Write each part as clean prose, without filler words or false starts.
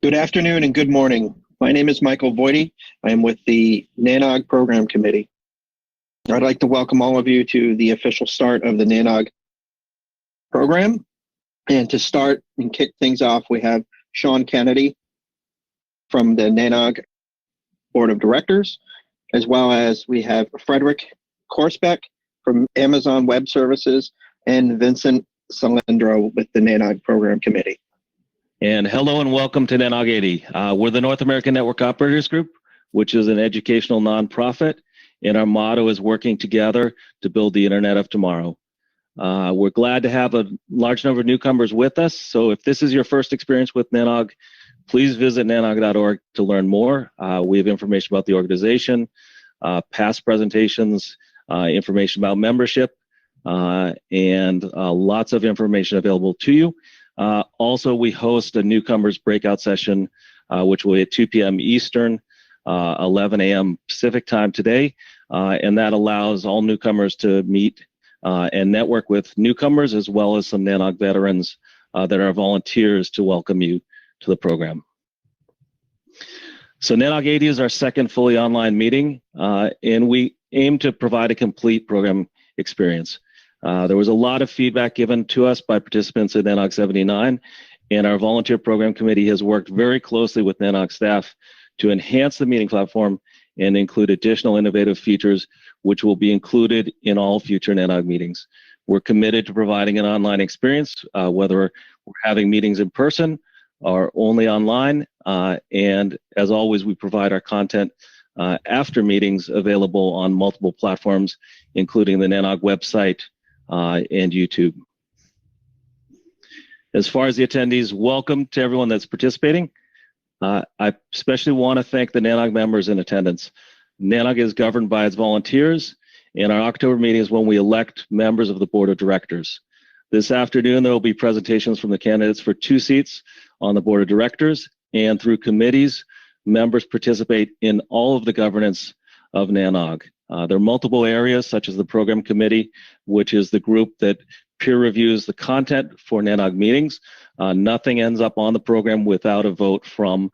Good afternoon and good morning. My name is Michael Voidy. I am with the NANOG Program Committee. I'd like to welcome all of you to the official start of the NANOG program. And to start and kick things off, we have Sean Kennedy from the NANOG Board of Directors, as well as we have Frederick Korsbeck from Amazon Web Services and Vincent Cilindro with the NANOG Program Committee. And hello and welcome to NANOG 80. We're the North American Network Operators Group, which is an educational nonprofit, and our motto is working together to build the Internet of tomorrow. We're glad to have a large number of newcomers with us, so if this is your first experience with NANOG, please visit nanog.org to learn more. We have information about the organization, past presentations, information about membership, and lots of information available to you. Also, we host a newcomers breakout session, which will be at 2 p.m. Eastern, 11 a.m. Pacific time today, and that allows all newcomers to meet and network with newcomers as well as some NANOG veterans that are volunteers to welcome you to the program. So NANOG 80 is our second fully online meeting, and we aim to provide a complete program experience. There was a lot of feedback given to us by participants at NANOG 79, and our volunteer program committee has worked very closely with NANOG staff to enhance the meeting platform and include additional innovative features which will be included in all future NANOG meetings. We're committed to providing an online experience, whether we're having meetings in person or only online, and as always, we provide our content after meetings available on multiple platforms, including the NANOG website, and YouTube. As far as the attendees, welcome to everyone that's participating. I especially want to thank the NANOG members in attendance. NANOG is governed by its volunteers, and our October meeting is when we elect members of the Board of Directors. This afternoon, there will be presentations from the candidates for 2 seats on the Board of Directors, and through committees, members participate in all of the governance of NANOG. There are multiple areas, such as the Program Committee, which is the group that peer reviews the content for NANOG meetings. Nothing ends up on the program without a vote from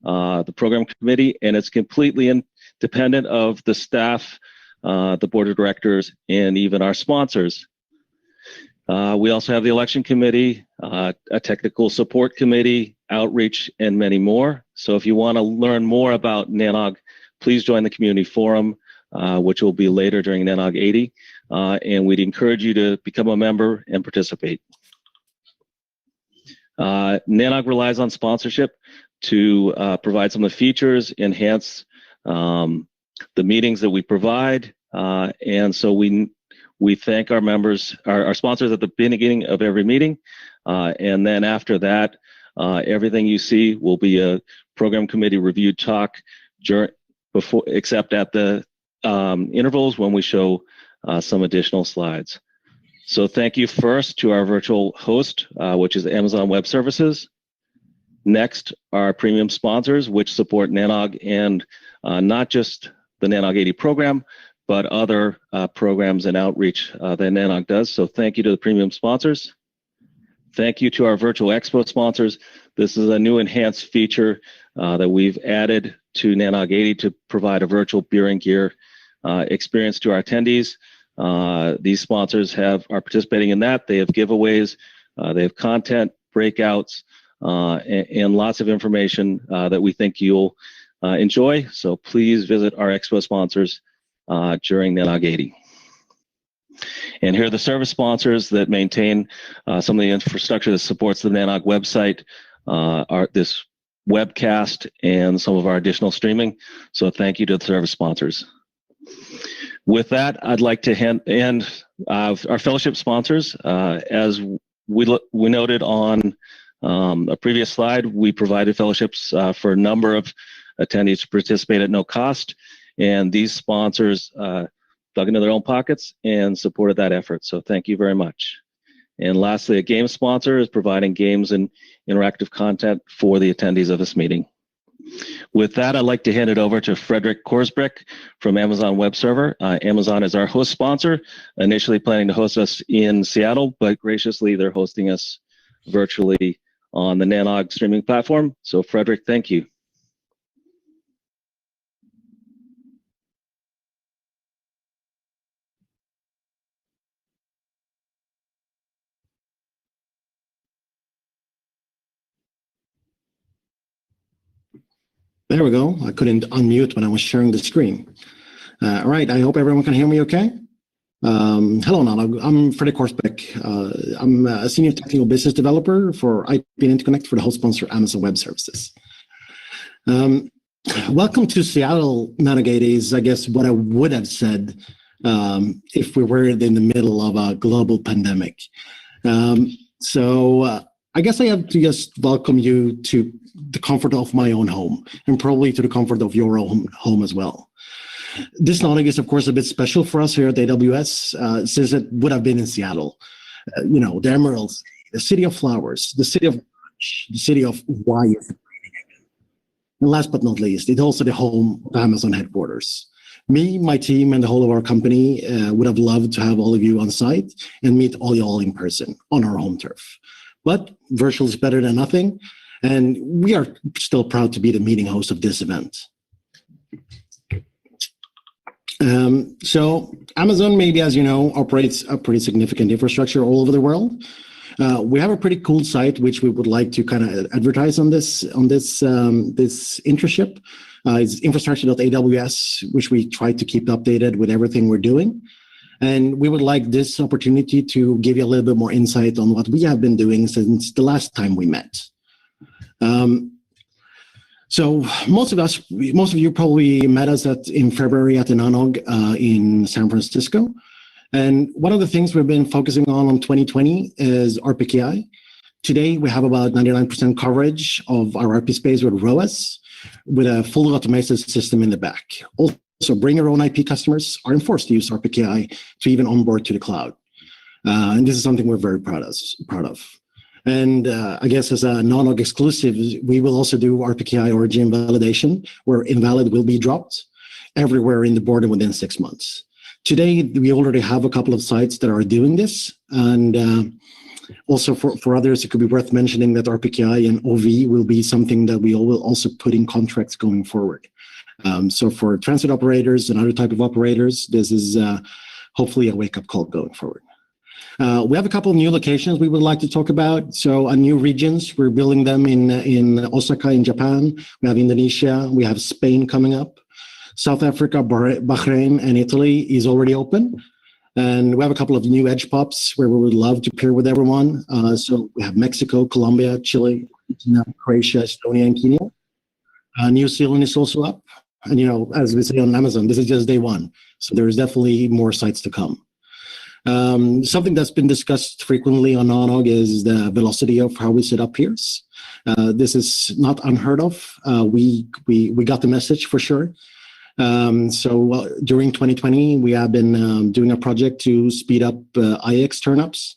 the Program Committee, and it's completely independent of the staff, the Board of Directors, and even our sponsors. We also have the Election Committee, a Technical Support Committee, Outreach, and many more. So if you want to learn more about NANOG, please join the Community Forum, which will be later during NANOG 80, and we'd encourage you to become a member and participate. NANOG relies on sponsorship to provide some of the features, enhance the meetings that we provide, and so we thank our members, our sponsors at the beginning of every meeting, and then after that, everything you see will be a Program Committee reviewed talk except at the intervals when we show some additional slides. So thank you first to our virtual host, which is Amazon Web Services. Next, our premium sponsors, which support NANOG and not just the NANOG 80 program, but other programs and outreach that NANOG does. So thank you to the premium sponsors. Thank you to our virtual expo sponsors. This is a new enhanced feature that we've added to NANOG 80 to provide a virtual beer and gear experience to our attendees. These sponsors are participating in that. They have giveaways, they have content, breakouts, and lots of information that we think you'll enjoy. So please visit our expo sponsors during NANOG 80. And here are the service sponsors that maintain some of the infrastructure that supports the NANOG website, this webcast, and some of our additional streaming. So thank you to the service sponsors. With that, I'd like to end our fellowship sponsors. As we noted on a previous slide, we provided fellowships for a number of attendees to participate at no cost, and these sponsors dug into their own pockets and supported that effort. So thank you very much. And lastly, a game sponsor is providing games and interactive content for the attendees of this meeting. With that, I'd like to hand it over to Frederick Korsbeck from Amazon Web Server. Amazon is our host sponsor, initially planning to host us in Seattle, but graciously they're hosting us virtually on the NANOG streaming platform. So Frederick, thank you. There we go. I couldn't unmute when I was sharing the screen. All right, I hope everyone can hear me okay. Hello, Nanog. I'm Fredrik Korsbeck. I'm a senior technical business developer for IP and Interconnect for the host sponsor Amazon Web Services. Welcome to Seattle, Nanogate is, I guess, what I would have said if we were in the middle of a global pandemic. I guess I have to just welcome you to the comfort of my own home and probably to the comfort of your own home as well. This NANOG is, of course, a bit special for us here at AWS since it would have been in Seattle. The Emeralds, the City of Flowers, the City of the City of Why. And last but not least, it's also the home of Amazon headquarters. Me, my team, and the whole of our company would have loved to have all of you on site and meet all y'all in person on our home turf. But virtual is better than nothing, and we are still proud to be the meeting host of this event. So Amazon, maybe as you know, operates a pretty significant infrastructure all over the world. We have a pretty cool site which we would like to kind of advertise on this internship. It's infrastructure.aws, which we try to keep updated with everything we're doing. And we would like this opportunity to give you a little bit more insight on what we have been doing since the last time we met. So most of you probably met us in February at the NANOG in San Francisco. And one of the things we've been focusing on 2020 is RPKI. Today, we have about 99% coverage of our RP space with ROAS, with a fully automated system in the back. Also, bring your own IP customers are enforced to use RPKI to even onboard to the cloud. And this is something we're very proud of. And I guess as a NANOG exclusive, we will also do RPKI origin validation, where invalid will be dropped everywhere in the border within 6 months. Today, we already have a couple of sites that are doing this. And also for others, it could be worth mentioning that RPKI and OV will be something that we will also put in contracts going forward. So for transit operators and other type of operators, this is hopefully a wake-up call going forward. We have a couple of new locations we would like to talk about. So new regions, we're building them in Osaka in Japan. We have Indonesia, we have Spain coming up. South Africa, Bahrain, and Italy is already open. And we have a couple of new edge pops where we would love to pair with everyone. So we have Mexico, Colombia, Chile, Croatia, Estonia, and Kenya. New Zealand is also up. And, as we say on Amazon, this is just day one. So there's definitely more sites to come. Something that's been discussed frequently on NANOG is the velocity of how we set up peers. This is not unheard of. We got the message for sure. So during 2020, we have been doing a project to speed up IX turnups.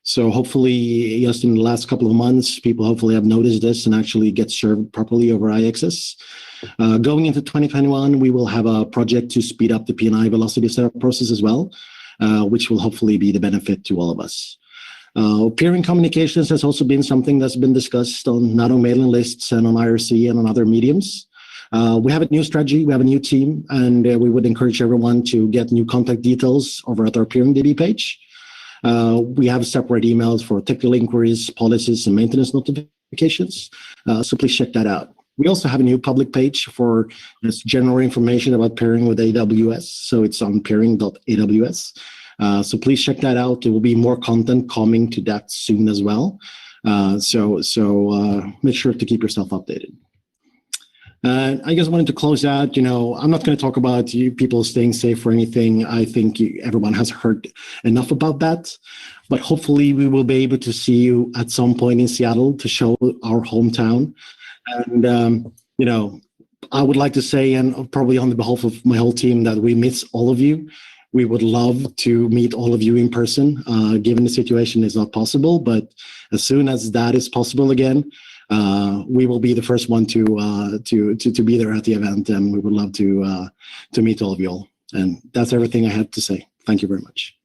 So hopefully, just in the last couple of months, people hopefully have noticed this and actually get served properly over IXs. Going into 2021, we will have a project to speed up the P&I velocity setup process as well, which will hopefully be the benefit to all of us. Peering communications has also been something that's been discussed on not on mailing lists and on IRC and on other mediums. We have a new strategy, we have a new team, and we would encourage everyone to get new contact details over at our Peering DB page. We have separate emails for technical inquiries, policies, and maintenance notifications. So please check that out. We also have a new public page for just general information about pairing with AWS. So it's on pairing.aws. So please check that out. There will be more content coming to that soon as well. So make sure to keep yourself updated. I just wanted to close out, I'm not going to talk about you people staying safe or anything. I think everyone has heard enough about that. But hopefully we will be able to see you at some point in Seattle to show our hometown. And, I would like to say, and probably on behalf of my whole team, that we miss all of you. We would love to meet all of you in person, given the situation is not possible. But as soon as that is possible again, we will be the first one to be there at the event, and we would love to meet all of you all. And that's everything I have to say. Thank you very much.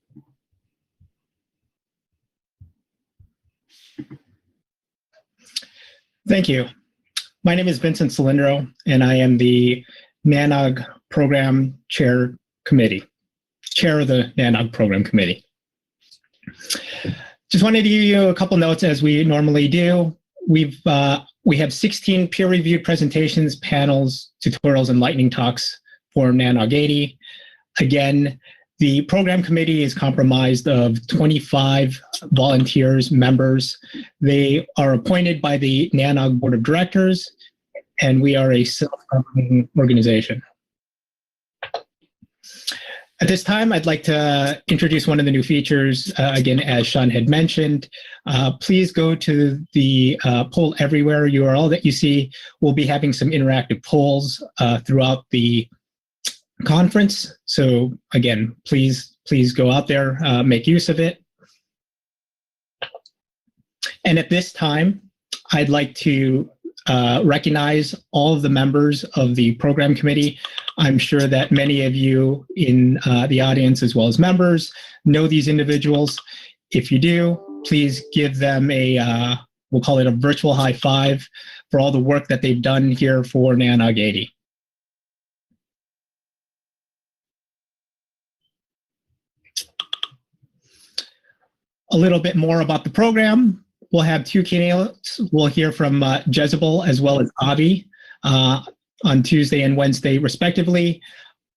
Thank you. My name is Vincent Cilindro, and I am the NANOG Program Chair of the NANOG Program Committee. Just wanted to give you a couple notes as we normally do. We have 16 peer-reviewed presentations, panels, tutorials, and lightning talks for NANOG 80. Again, the program committee is comprised of 25 volunteers, members. They are appointed by the NANOG Board of Directors, and we are a self-governing organization. At this time, I'd like to introduce one of the new features. Again, as Sean had mentioned, please go to the Poll Everywhere URL that you see. We'll be having some interactive polls throughout the conference. So again, please go out there, make use of it. And at this time, I'd like to recognize all of the members of the program committee. I'm sure that many of you in the audience, as well as members, know these individuals. If you do, please give them a, we'll call it a virtual high five for all the work that they've done here for NANOG 80. A little bit more about the program. We'll have two keynotes. We'll hear from Jezebel as well as Avi on Tuesday and Wednesday, respectively.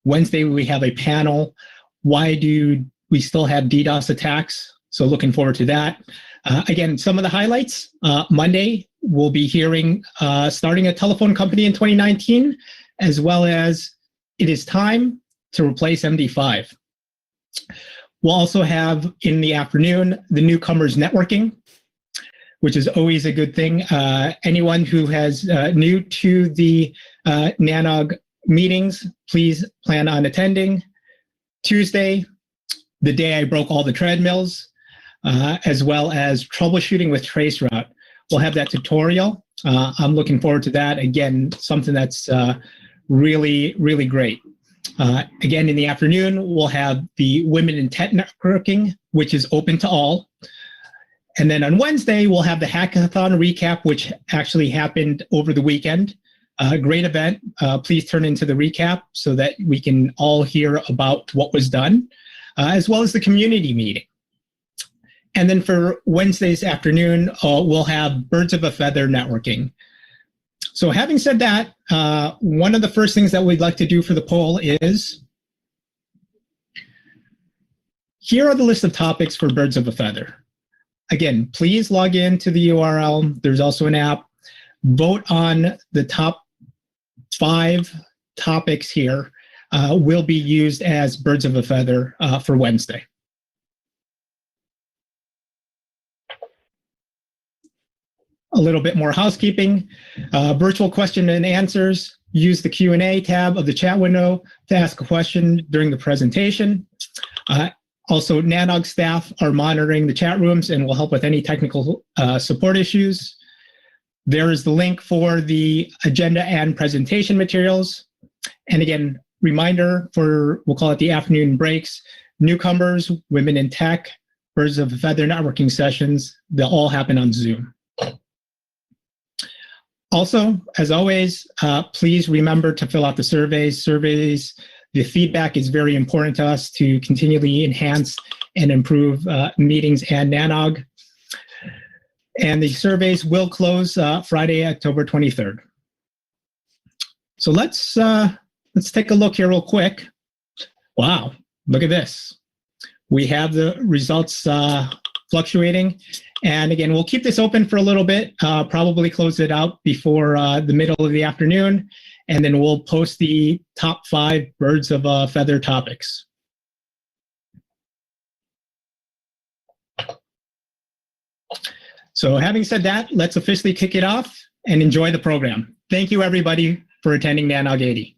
Wednesday, we have a panel. Why do we still have DDoS attacks? So looking forward to that. Again, some of the highlights. Monday, we'll be hearing starting a telephone company in 2019, as well as it is time to replace MD5. We'll also have in the afternoon the newcomers networking, which is always a good thing. Anyone who has new to the NANOG meetings, please plan on attending. Tuesday, the day I broke all the treadmills, as well as troubleshooting with traceroute. We'll have that tutorial. I'm looking forward to that. Again, something that's really, really great. Again, in the afternoon, we'll have the Women in Tech Networking, which is open to all. And then on Wednesday, we'll have the hackathon recap, which actually happened over the weekend. Great event. Please turn into the recap so that we can all hear about what was done, as well as the community meeting. And then for Wednesday's afternoon, we'll have Birds of a Feather networking. So having said that, one of the first things that we'd like to do for the poll is, here are the list of topics for Birds of a Feather. Again, please log in to the URL. There's also an app. Vote on the top 5 topics here will be used as Birds of a Feather for Wednesday. A little bit more housekeeping. Virtual question and answers. Use the Q&A tab of the chat window to ask a question during the presentation. Also, NANOG staff are monitoring the chat rooms and will help with any technical support issues. There is the link for the agenda and presentation materials. And again, reminder for, we'll call it the afternoon breaks, newcomers, women in tech, Birds of a Feather networking sessions, they'll all happen on Zoom. Also, as always, please remember to fill out the surveys. The feedback is very important to us to continually enhance and improve meetings and NANOG. And the surveys will close Friday, October 23rd. So let's take a look here real quick. Wow, look at this. We have the results fluctuating. And again, we'll keep this open for a little bit, probably close it out before the middle of the afternoon, and then we'll post the top 5 Birds of a Feather topics. So having said that, let's officially kick it off and enjoy the program. Thank you, everybody, for attending NANOG 80.